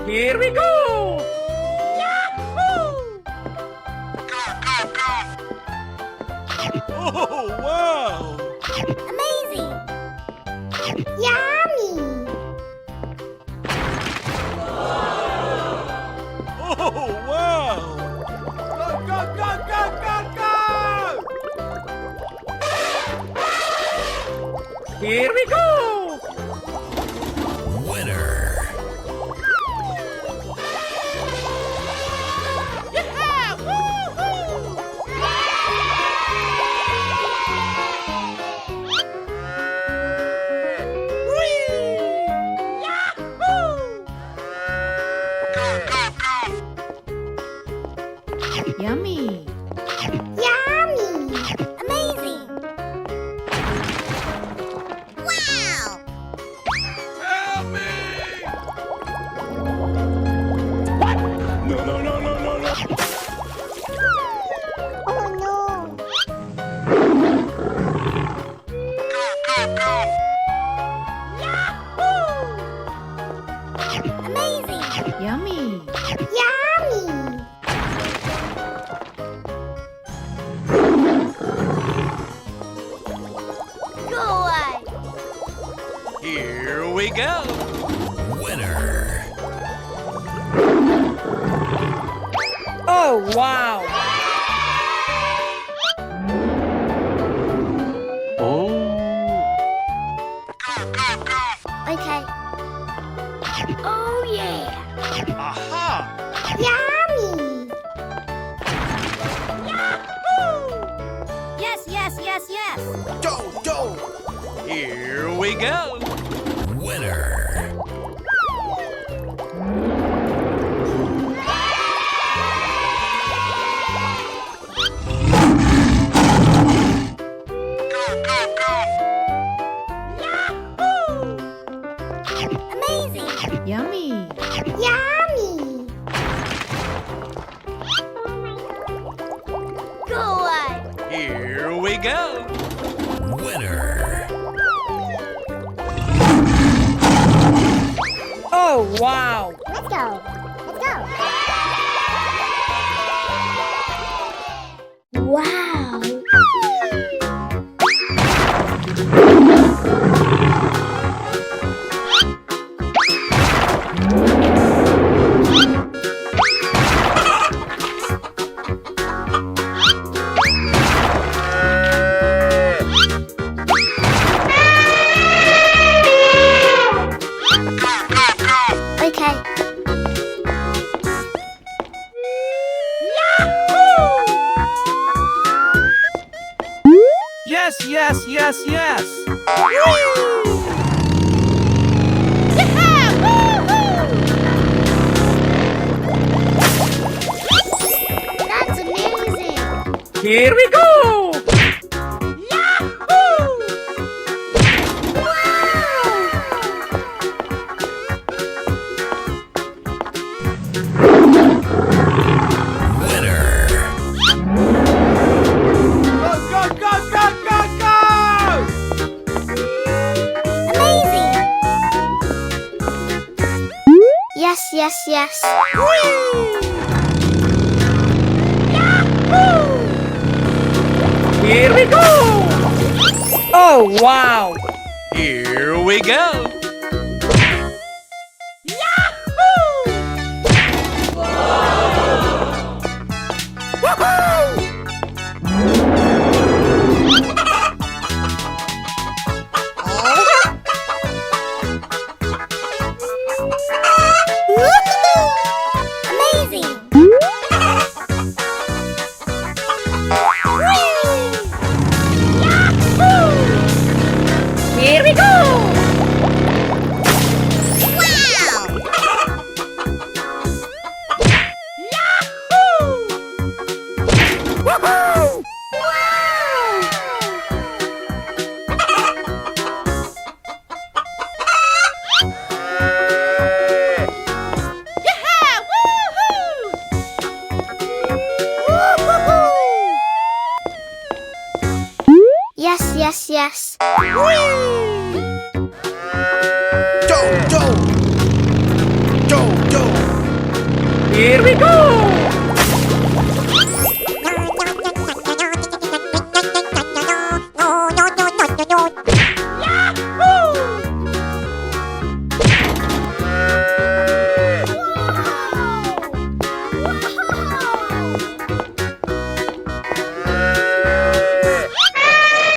Here we go! Oh, wow! Amazing! Yummy! Oh, wow! Go, go, go, go, go! Here we go! Winner! Yummy! Yummy! Amazing! Wow! Help me! What? No, no, no, no, no, no! Oh no! Amazing! Yummy! Yummy! Go away! Here we go! Winner! Oh, wow! Oh! Okay. Oh yeah! Aha! Yummy! Yes, yes, yes, yes! Go, go! Here we go! Winner! Amazing! Yummy! Yummy! Go away! Here we go! Winner! Oh, wow! Let's go! Let's go! Wow! Okay. Yes, yes, yes, yes! That's amazing! Here we go! Winner! Go, go, go, go, go, go! Amazing! Yes, yes, yes! Here we go! Oh, wow! Here we go! Amazing! Here we go! Wow! Yes, yes, yes. Go, go! Go, go! Here we go!